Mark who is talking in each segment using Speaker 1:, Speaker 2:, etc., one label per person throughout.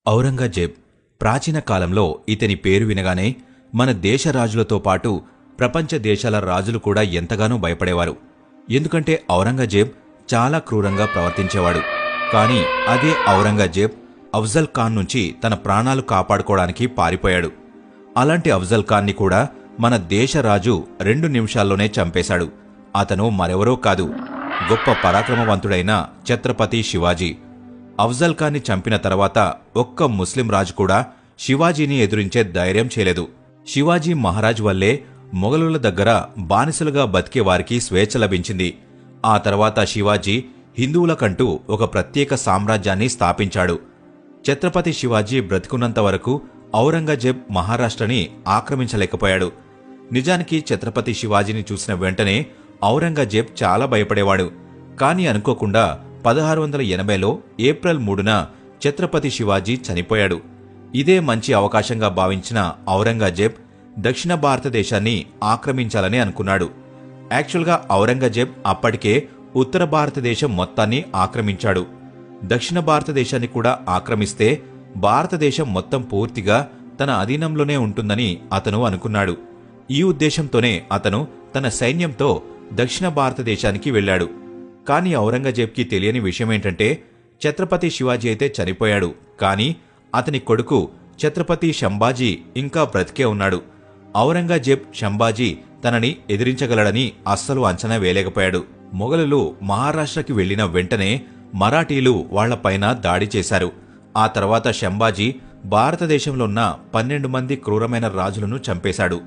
Speaker 1: ఔరంగజేబ్ ప్రాచీన కాలంలో ఇతని పేరు వినగానే మన దేశ రాజులతో పాటు ప్రపంచ దేశాల రాజులు కూడా ఎంతగానో భయపడేవారు. ఎందుకంటే ఔరంగజేబ్ చాలా క్రూరంగా ప్రవర్తించేవాడు. కానీ అదే ఔరంగజేబ్ అఫ్జల్ ఖాన్ నుంచి తన ప్రాణాలు కాపాడుకోవడానికి పారిపోయాడు. అలాంటి అఫ్జల్ ఖాన్ని కూడా మన దేశ రాజు 2 నిమిషాల్లోనే చంపేశాడు. అతను మరెవరో కాదు, గొప్ప పరాక్రమవంతుడైన ఛత్రపతి శివాజీ. అఫ్జల్ ఖాన్ని చంపిన తర్వాత ఒక్క ముస్లిం రాజు కూడా శివాజీని ఎదురించే ధైర్యం చేయలేదు. శివాజీ మహారాజ్ వల్లే మొఘలుల దగ్గర బానిసలుగా బతికే వారికి స్వేచ్ఛ లభించింది. ఆ తర్వాత శివాజీ హిందువులకంటూ ఒక ప్రత్యేక సామ్రాజ్యాన్ని స్థాపించాడు. ఛత్రపతి శివాజీ బ్రతికున్నంత వరకు ఔరంగజేబ్ మహారాష్ట్రని ఆక్రమించలేకపోయాడు. నిజానికి ఛత్రపతి శివాజీని చూసిన వెంటనే ఔరంగజేబ్ చాలా భయపడేవాడు. కానీ అనుకోకుండా 1680లో ఏప్రిల్ 3న ఛత్రపతి శివాజీ చనిపోయాడు. ఇదే మంచి అవకాశంగా భావించిన ఔరంగజేబ్ దక్షిణ భారతదేశాన్ని ఆక్రమించాలని అనుకున్నాడు. యాక్చువల్గా ఔరంగజేబ్ అప్పటికే ఉత్తర భారతదేశం మొత్తాన్ని ఆక్రమించాడు. దక్షిణ భారతదేశాన్ని కూడా ఆక్రమిస్తే భారతదేశం మొత్తం పూర్తిగా తన అధీనంలోనే ఉంటుందని అతను అనుకున్నాడు. ఈ ఉద్దేశంతోనే అతను తన సైన్యంతో దక్షిణ భారతదేశానికి వెళ్లాడు. కానీ ఔరంగజేబ్కి తెలియని విషయమేంటంటే ఛత్రపతి శివాజీ అయితే చనిపోయాడు, కానీ అతని కొడుకు ఛత్రపతి శంభాజీ ఇంకా బ్రతికే ఉన్నాడు. ఔరంగజేబ్ శంభాజీ తనని ఎదిరించగలడని అస్సలు అంచనా వేయలేకపోయాడు. మొఘలులు మహారాష్ట్రకి వెళ్లిన వెంటనే మరాఠీలు వాళ్లపైన దాడి చేశారు. ఆ తర్వాత శంభాజీ భారతదేశంలో ఉన్న 12 మంది క్రూరమైన రాజులను చంపేశాడు.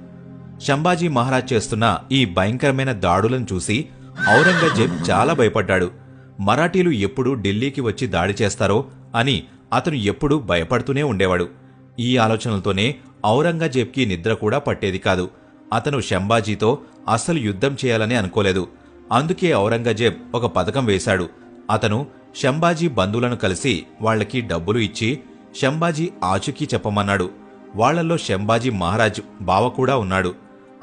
Speaker 1: శంభాజీ మహారాజ్ చేస్తున్న ఈ భయంకరమైన దాడులను చూసి ఔరంగజేబ్ చాలా భయపడ్డాడు. మరాఠీలు ఎప్పుడు ఢిల్లీకి వచ్చి దాడి చేస్తారో అని అతను ఎప్పుడూ భయపడుతూనే ఉండేవాడు. ఈ ఆలోచనలతోనే ఔరంగజేబ్కి నిద్ర కూడా పట్టేది కాదు. అతను శంభాజీతో అస్సలు యుద్ధం చేయాలని అనుకోలేదు. అందుకే ఔరంగజేబ్ ఒక పథకం వేశాడు. అతను శంభాజీ బంధువులను కలిసి వాళ్లకి డబ్బులు ఇచ్చి శంభాజీ ఆచూకీ చెప్పమన్నాడు. వాళ్లలో శంభాజీ మహారాజ్ బావ కూడా ఉన్నాడు.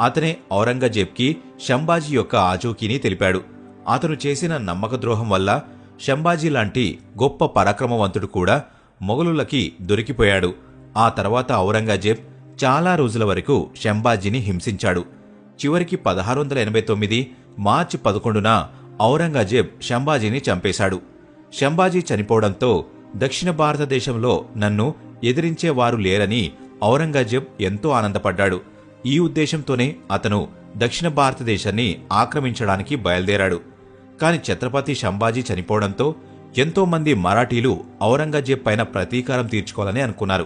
Speaker 1: అతనే ఔరంగజేబ్కి శంభాజీ యొక్క ఆచూకీని తెలిపాడు. అతను చేసిన నమ్మకద్రోహం వల్ల శంభాజీ లాంటి గొప్ప పరాక్రమవంతుడు కూడా మొఘలులకి దొరికిపోయాడు. ఆ తర్వాత ఔరంగజేబ్ చాలా రోజుల వరకు శంభాజీని హింసించాడు. చివరికి 1689 మార్చి 11న ఔరంగజేబ్ శంభాజీని చంపేశాడు. శంభాజీ చనిపోవడంతో దక్షిణ భారతదేశంలో నన్ను ఎదిరించేవారు లేరని ఔరంగజేబ్ ఎంతో ఆనందపడ్డాడు. ఈ ఉద్దేశంతోనే అతను దక్షిణ భారతదేశాన్ని ఆక్రమించడానికి బయలుదేరాడు. కాని ఛత్రపతి శంభాజీ చనిపోవడంతో ఎంతో మంది మరాఠీలు ఔరంగజేబ్ పైన ప్రతీకారం తీర్చుకోవాలని అనుకున్నారు.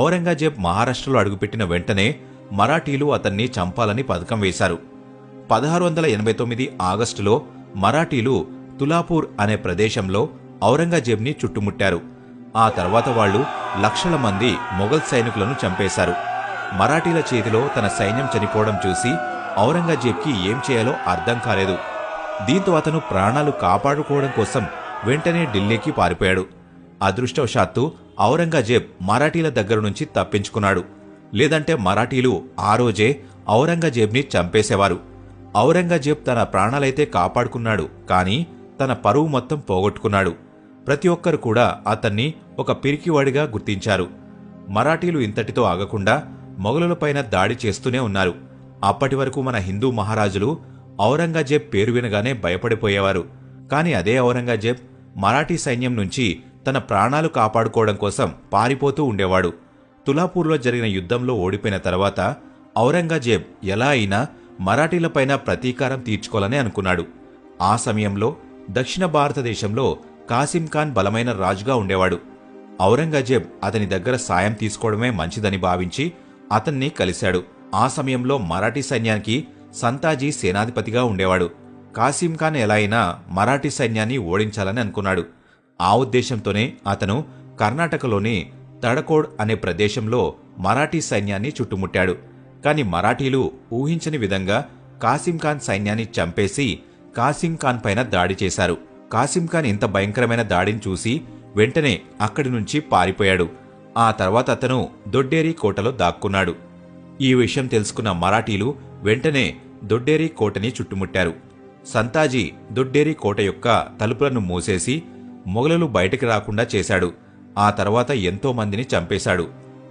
Speaker 1: ఔరంగజేబ్ మహారాష్ట్రలో అడుగుపెట్టిన వెంటనే మరాఠీలు అతన్ని చంపాలని పథకం వేశారు. 1689 ఆగస్టులో మరాఠీలు తులాపూర్ అనే ప్రదేశంలో ఔరంగజేబ్ని చుట్టుముట్టారు. ఆ తర్వాత వాళ్లు లక్షల మంది మొఘల్ సైనికులను చంపేశారు. మరాఠీల చేతిలో తన సైన్యం చనిపోవడం చూసి ఔరంగజేబ్కి ఏం చేయాలో అర్థం కాలేదు. దీంతో అతను ప్రాణాలు కాపాడుకోవడం కోసం వెంటనే ఢిల్లీకి పారిపోయాడు. అదృష్టవశాత్తు ఔరంగజేబ్ మరాఠీల దగ్గర నుంచి తప్పించుకున్నాడు. లేదంటే మరాఠీలు ఆ రోజే ఔరంగజేబ్ని చంపేసేవారు. ఔరంగజేబ్ తన ప్రాణాలైతే కాపాడుకున్నాడు, కానీ తన పరువు మొత్తం పోగొట్టుకున్నాడు. ప్రతి ఒక్కరు కూడా అతన్ని ఒక పిరికివాడిగా గుర్తించారు. మరాఠీలు ఇంతటితో ఆగకుండా మొఘలులపైన దాడి చేస్తూనే ఉన్నారు. అప్పటి వరకు మన హిందూ మహారాజులు ఔరంగజేబ్ పేరు వినగానే భయపడిపోయేవారు. కాని అదే ఔరంగజేబ్ మరాఠీ సైన్యం నుంచి తన ప్రాణాలు కాపాడుకోవడం కోసం పారిపోతూ ఉండేవాడు. తులాపూర్లో జరిగిన యుద్ధంలో ఓడిపోయిన తర్వాత ఔరంగజేబ్ ఎలా అయినా మరాఠీలపైన ప్రతీకారం తీర్చుకోవాలని అనుకున్నాడు. ఆ సమయంలో దక్షిణ భారతదేశంలో కాసిం ఖాన్ బలమైన రాజుగా ఉండేవాడు. ఔరంగజేబ్ అతని దగ్గర సాయం తీసుకోవడమే మంచిదని భావించి అతన్ని కలిశాడు. ఆ సమయంలో మరాఠీ సైన్యానికి సంతాజీ సేనాధిపతిగా ఉండేవాడు. కాసిం ఖాన్ ఎలా అయినా మరాఠీ సైన్యాన్ని ఓడించాలని అనుకున్నాడు. ఆ ఉద్దేశంతోనే అతను కర్ణాటకలోని తడకోడ్ అనే ప్రదేశంలో మరాఠీ సైన్యాన్ని చుట్టుముట్టాడు. కాని మరాఠీలు ఊహించని విధంగా కాసిం ఖాన్ సైన్యాన్ని చంపేసి కాసిం ఖాన్ పైన దాడి చేశారు. కాసిం ఖాన్ ఇంత భయంకరమైన దాడిని చూసి వెంటనే అక్కడి నుంచి పారిపోయాడు. ఆ తర్వాత అతను దొడ్డేరి కోటలో దాక్కున్నాడు. ఈ విషయం తెలుసుకున్న మరాఠీలు వెంటనే దొడ్డేరి కోటని చుట్టుముట్టారు. సంతాజీ దొడ్డేరి కోట యొక్క తలుపులను మూసేసి మొఘలులు బయటికి రాకుండా చేశాడు. ఆ తర్వాత ఎంతో మందిని చంపేశాడు.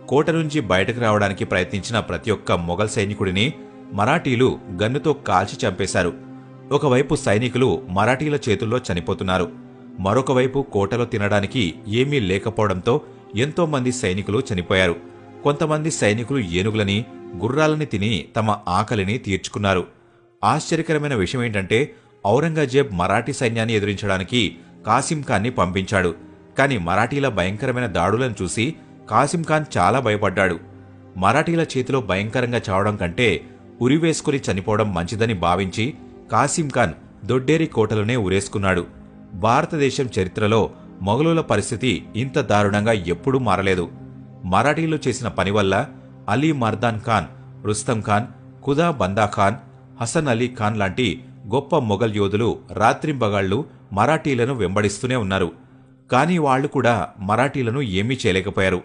Speaker 1: కోట నుంచి బయటకు రావడానికి ప్రయత్నించిన ప్రతి ఒక్క మొఘల్ సైనికుడిని మరాఠీలు గన్నుతో కాల్చి చంపేశారు. ఒకవైపు సైనికులు మరాఠీల చేతుల్లో చనిపోతున్నారు. మరొకవైపు కోటలో తినడానికి ఏమీ లేకపోవడంతో ఎంతో మంది సైనికులు చనిపోయారు. కొంతమంది సైనికులు ఏనుగులని, గుర్రాలని తిని తమ ఆకలిని తీర్చుకున్నారు. ఆశ్చర్యకరమైన విషయమేంటంటే ఔరంగజేబ్ మరాఠీ సైన్యాన్ని ఎదిరించడానికి కాసిం ఖాన్ని పంపించాడు. కాని మరాఠీల భయంకరమైన దాడులను చూసి కాసిం ఖాన్ చాలా భయపడ్డాడు. మరాఠీల చేతిలో భయంకరంగా చావడం కంటే ఉరివేసుకుని చనిపోవడం మంచిదని భావించి కాసిం ఖాన్ దొడ్డేరి కోటలోనే ఉరేసుకున్నాడు. భారతదేశం చరిత్రలో మొఘలుల పరిస్థితి ఇంత దారుణంగా ఎప్పుడూ మారలేదు. మరాఠీలు చేసిన పని వల్ల అలీ మర్దాన్ ఖాన్, రుస్తం ఖాన్, ఖుదా బందా ఖాన్, హసన్ అలీ ఖాన్ లాంటి గొప్ప మొఘల్ యోధులు రాత్రింబగళ్లు మరాఠీలను వెంబడిస్తూనే ఉన్నారు. కానీ వాళ్లు కూడా మరాఠీలను ఏమీ చేయలేకపోయారు.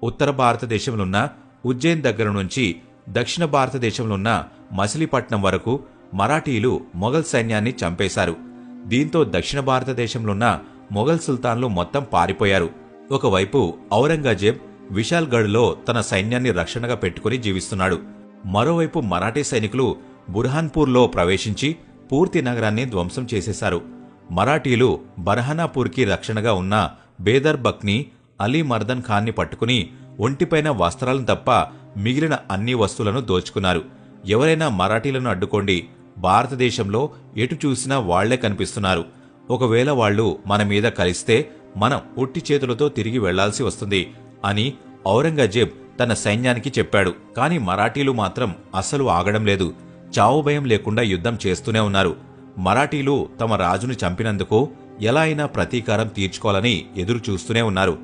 Speaker 1: ఉత్తర భారతదేశంలోన్న ఉజ్జయిన్ దగ్గర నుంచి దక్షిణ భారతదేశంలోన్న మచిలీపట్నం వరకు మరాఠీలు మొఘల్ సైన్యాన్ని చంపేశారు. దీంతో దక్షిణ భారతదేశంలోన్న మొఘల్ సుల్తాన్లు మొత్తం పారిపోయారు. ఒకవైపు ఔరంగజేబ్ విశాల్గఢ్లో తన సైన్యాన్ని రక్షణగా పెట్టుకుని జీవిస్తున్నాడు. మరోవైపు మరాఠీ సైనికులు బుర్హాన్పూర్లో ప్రవేశించి పూర్తి నగరాన్ని ధ్వంసం చేసేశారు. మరాఠీలు బర్హానాపూర్కి రక్షణగా ఉన్న బేదర్ బక్ని, అలీ మర్దన్ ఖాన్ని పట్టుకుని ఒంటిపైన వస్త్రాలను తప్ప మిగిలిన అన్ని వస్తువులను దోచుకున్నారు. ఎవరైనా మరాఠీలను అడ్డుకోండి, భారతదేశంలో ఎటు చూసినా వాళ్లే కనిపిస్తున్నారు. ఒకవేళ వాళ్లు మన మీద కలిస్తే మనం ఉట్టి చేతులతో తిరిగి వెళ్లాల్సి వస్తుంది అని ఔరంగజేబ్ తన సైన్యానికి చెప్పాడు. కాని మరాఠీలు మాత్రం అస్సలు ఆగడం లేదు. చావు భయం లేకుండా యుద్ధం చేస్తూనే ఉన్నారు. మరాఠీలు తమ రాజును చంపినందుకు ఎలా అయినా ప్రతీకారం తీర్చుకోవాలని ఎదురు చూస్తూనే ఉన్నారు.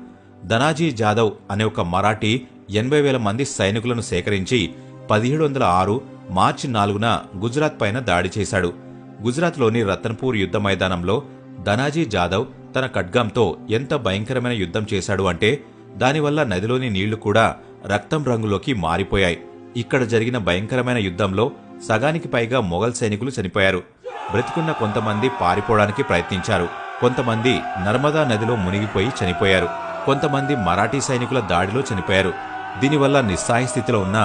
Speaker 1: ధనాజీ జాదవ్ అనే ఒక మరాఠీ 80,000 మంది సైనికులను సేకరించి 1706 మార్చి 4న గుజరాత్ పైన దాడి చేశాడు. గుజరాత్లోని రతన్పూర్ యుద్ధ మైదానంలో ధనాజీ జాదవ్ తన ఖడ్గంతో ఎంత భయంకరమైన యుద్ధం చేశాడు అంటే దానివల్ల నదిలోని నీళ్లు కూడా రక్తం రంగులోకి మారిపోయాయి. ఇక్కడ జరిగిన భయంకరమైన యుద్ధంలో సగానికి పైగా మొఘల్ సైనికులు చనిపోయారు. బ్రతికున్న కొంతమంది పారిపోవడానికి ప్రయత్నించారు. కొంతమంది నర్మదా నదిలో మునిగిపోయి చనిపోయారు. కొంతమంది మరాఠీ సైనికుల దాడిలో చనిపోయారు. దీనివల్ల నిస్సహాయ స్థితిలో ఉన్న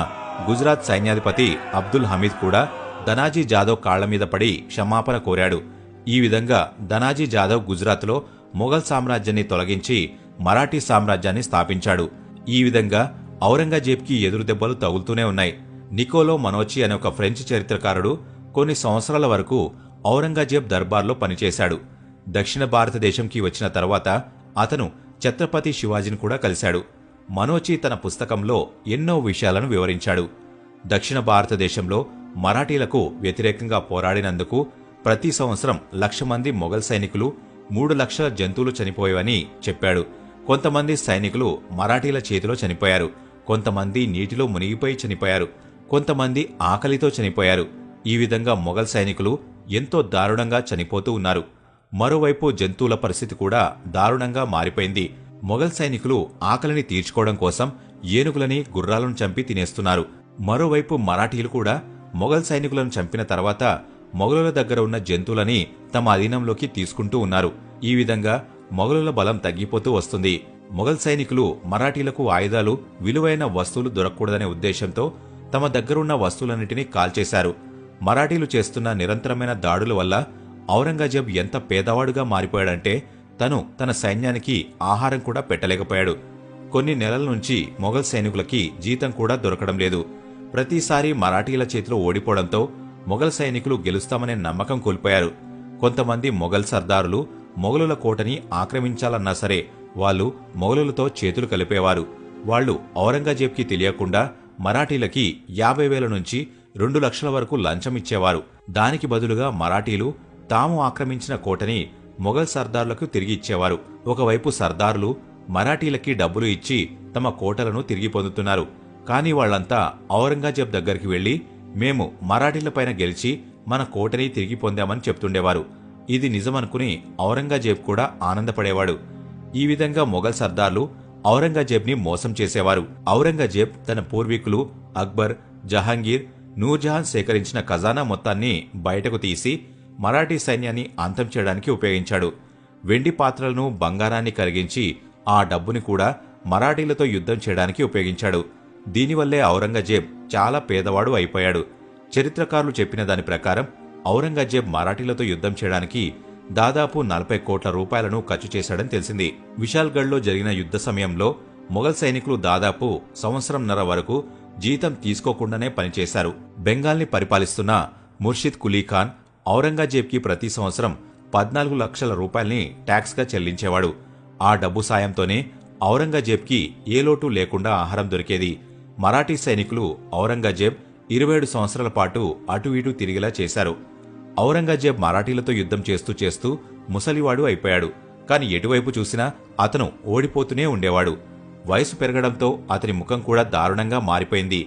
Speaker 1: గుజరాత్ సైన్యాధిపతి అబ్దుల్ హమీద్ కూడా ధనాజీ జాదవ్ కాళ్ల మీద పడి క్షమాపణ కోరాడు. ఈ విధంగా ధనాజీ జాదవ్ గుజరాత్లో మొఘల్ సామ్రాజ్యాన్ని తొలగించి మరాఠీ సామ్రాజ్యాన్ని స్థాపించాడు. ఈ విధంగా ఔరంగజేబ్కి ఎదురు దెబ్బలు తగులుతూనే ఉన్నాయి. నికోలో మనోచి అనే ఒక ఫ్రెంచ్ చరిత్రకారుడు కొన్ని సంవత్సరాల వరకు ఔరంగజేబ్ దర్బార్లో పనిచేశాడు. దక్షిణ భారతదేశంకి వచ్చిన తర్వాత అతను ఛత్రపతి శివాజీని కూడా కలిశాడు. మనోచి తన పుస్తకంలో ఎన్నో విషయాలను వివరించాడు. దక్షిణ భారతదేశంలో మరాఠీలకు వ్యతిరేకంగా పోరాడినందుకు ప్రతి సంవత్సరం 1,00,000 మంది మొఘల్ సైనికులు, 3 లక్షల జంతువులు చనిపోయేవని చెప్పాడు. కొంతమంది సైనికులు మరాఠీల చేతిలో చనిపోయారు. కొంతమంది నీటిలో మునిగిపోయి చనిపోయారు. కొంతమంది ఆకలితో చనిపోయారు. ఈ విధంగా మొఘల్ సైనికులు ఎంతో దారుణంగా చనిపోతూ ఉన్నారు. మరోవైపు జంతువుల పరిస్థితి కూడా దారుణంగా మారిపోయింది. మొఘల్ సైనికులు ఆకలిని తీర్చుకోవడం కోసం ఏనుగులని, గుర్రాలను చంపి తినేస్తున్నారు. మరోవైపు మరాఠీలు కూడా మొఘల్ సైనికులను చంపిన తర్వాత మొఘలుల దగ్గర ఉన్న జంతువులని తమ అధీనంలోకి తీసుకుంటూ ఉన్నారు. ఈ విధంగా మొఘలుల బలం తగ్గిపోతూ వస్తుంది. మొఘల్ సైనికులు మరాఠీలకు ఆయుధాలు, విలువైన వస్తువులు దొరకకూడదనే ఉద్దేశంతో తమ దగ్గరున్న వస్తువులన్నింటినీ కాల్చేశారు. మరాఠీలు చేస్తున్న నిరంతరమైన దాడుల వల్ల ఔరంగజేబ్ ఎంత పేదవాడుగా మారిపోయాడంటే తను తన సైన్యానికి ఆహారం కూడా పెట్టలేకపోయాడు. కొన్ని నెలల నుంచి మొఘల్ సైనికులకి జీతం కూడా దొరకడం లేదు. ప్రతిసారి మరాఠీల చేతిలో ఓడిపోవడంతో మొఘల్ సైనికులు గెలుస్తామనే నమ్మకం కోల్పోయారు. కొంతమంది మొఘల్ సర్దారులు మొఘలుల కోటని ఆక్రమించాలన్నా సరే వాళ్ళు మొఘలులతో చేతులు కలిపేవారు. వాళ్లు ఔరంగజేబ్కి తెలియకుండా మరాఠీలకి 50,000 నుంచి 2 లక్షల వరకు లంచం ఇచ్చేవారు. దానికి బదులుగా మరాఠీలు తాము ఆక్రమించిన కోటని మొఘల్ సర్దారులకు తిరిగి ఇచ్చేవారు. ఒకవైపు సర్దారులు మరాఠీలకి డబ్బులు ఇచ్చి తమ కోటలను తిరిగి పొందుతున్నారు. కానీ వాళ్లంతా ఔరంగజేబ్ దగ్గరికి వెళ్లి మేము మరాఠీలపైన గెలిచి మన కోటని తిరిగి పొందామని చెప్తుండేవారు. ఇది నిజమనుకుని ఔరంగజేబ్ కూడా ఆనందపడేవాడు. ఈ విధంగా మొఘల్ సర్దార్లు ఔరంగజేబ్ని మోసం చేసేవారు. ఔరంగజేబ్ తన పూర్వీకులు అక్బర్, జహాంగీర్, నూర్జహాన్ సేకరించిన ఖజానా మొత్తాన్ని బయటకు తీసి మరాఠీ సైన్యాన్ని అంతం చేయడానికి ఉపయోగించాడు. వెండి పాత్రలను, బంగారాన్ని కరిగించి ఆ డబ్బుని కూడా మరాఠీలతో యుద్ధం చేయడానికి ఉపయోగించాడు. దీనివల్లే ఔరంగజేబ్ చాలా పేదవాడు అయిపోయాడు. చరిత్రకారులు చెప్పిన దాని ప్రకారం ఔరంగజేబ్ మరాఠీలతో యుద్ధం చేయడానికి దాదాపు 40 కోట్ల రూపాయలను ఖర్చు చేశాడని తెలిసింది. విశాల్గఢ్లో జరిగిన యుద్ధ సమయంలో మొఘల్ సైనికులు దాదాపు సంవత్సరంన్నర వరకు జీతం తీసుకోకుండానే పనిచేశారు. బెంగాల్ని పరిపాలిస్తున్న ముర్షిద్ కులీ ఖాన్ ఔరంగజేబ్కి ప్రతి సంవత్సరం 14 లక్షల రూపాయల్ని ట్యాక్స్గా చెల్లించేవాడు. ఆ డబ్బు సాయంతోనే ఔరంగజేబ్కి ఏ లోటు లేకుండా ఆహారం దొరికేది. మరాఠీ సైనికులు ఔరంగజేబ్ 27 సంవత్సరాల పాటు అటు ఇటు తిరిగేలా చేశారు. ఔరంగజేబ్ మరాఠీలతో యుద్ధం చేస్తూ చేస్తూ ముసలివాడు అయిపోయాడు. కాని ఎటువైపు చూసినా అతను ఓడిపోతూనే ఉండేవాడు. వయసు పెరగడంతో అతని ముఖం కూడా దారుణంగా మారిపోయింది.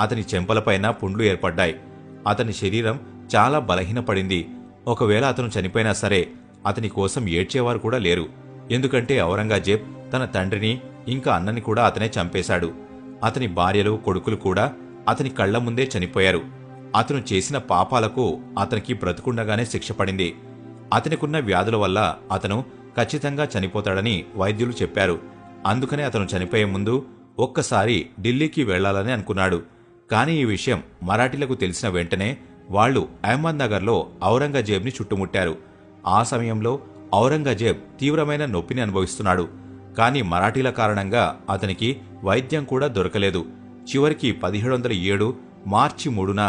Speaker 1: అతని చెంపలపైన పుండ్లు ఏర్పడ్డాయి. అతని శరీరం చాలా బలహీనపడింది. ఒకవేళ అతను చనిపోయినా సరే అతని కోసం ఏడ్చేవారు కూడా లేరు. ఎందుకంటే ఔరంగజేబ్ తన తండ్రిని ఇంకా అన్నని కూడా అతనే చంపేశాడు. అతని భార్యలు కొడుకులు కూడా అతని కళ్ల ముందే చనిపోయారు. అతను చేసిన పాపాలకు అతనికి బ్రతుకుండగానే శిక్ష పడింది. అతనికున్న వ్యాధుల వల్ల అతను ఖచ్చితంగా చనిపోతాడని వైద్యులు చెప్పారు. అందుకనే అతను చనిపోయే ముందు ఒక్కసారి ఢిల్లీకి వెళ్లాలని అనుకున్నాడు. కానీ ఈ విషయం మరాఠీలకు తెలిసిన వెంటనే వాళ్లు అహ్మద్నగర్లో ఔరంగజేబ్ని చుట్టుముట్టారు. ఆ సమయంలో ఔరంగజేబ్ తీవ్రమైన నొప్పిని అనుభవిస్తున్నాడు. కానీ మరాఠీల కారణంగా అతనికి వైద్యం కూడా దొరకలేదు. చివరికి 1707 మార్చి 3న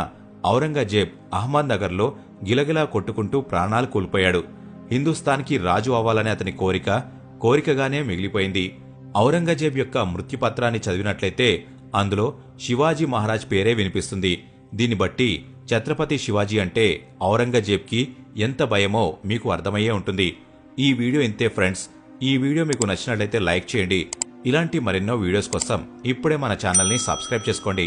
Speaker 1: ఔరంగజేబ్ అహ్మద్నగర్లో గిలగిలా కొట్టుకుంటూ ప్రాణాలు కోల్పోయాడు. హిందుస్థాన్కి రాజు అవ్వాలనే అతని కోరికగానే మిగిలిపోయింది. ఔరంగజేబ్ యొక్క మృత్యుపత్రాన్ని చదివినట్లయితే అందులో శివాజీ మహారాజ్ పేరే వినిపిస్తుంది. దీన్ని బట్టి ఛత్రపతి శివాజీ అంటే ఔరంగజేబ్కి ఎంత భయమో మీకు అర్థమయ్యే ఉంటుంది. ఈ వీడియో ఇంతే ఫ్రెండ్స్. ఈ వీడియో మీకు నచ్చినట్లయితే లైక్ చేయండి. ఇలాంటి మరెన్నో వీడియోస్ కోసం ఇప్పుడే మన ఛానల్ని సబ్స్క్రైబ్ చేసుకోండి.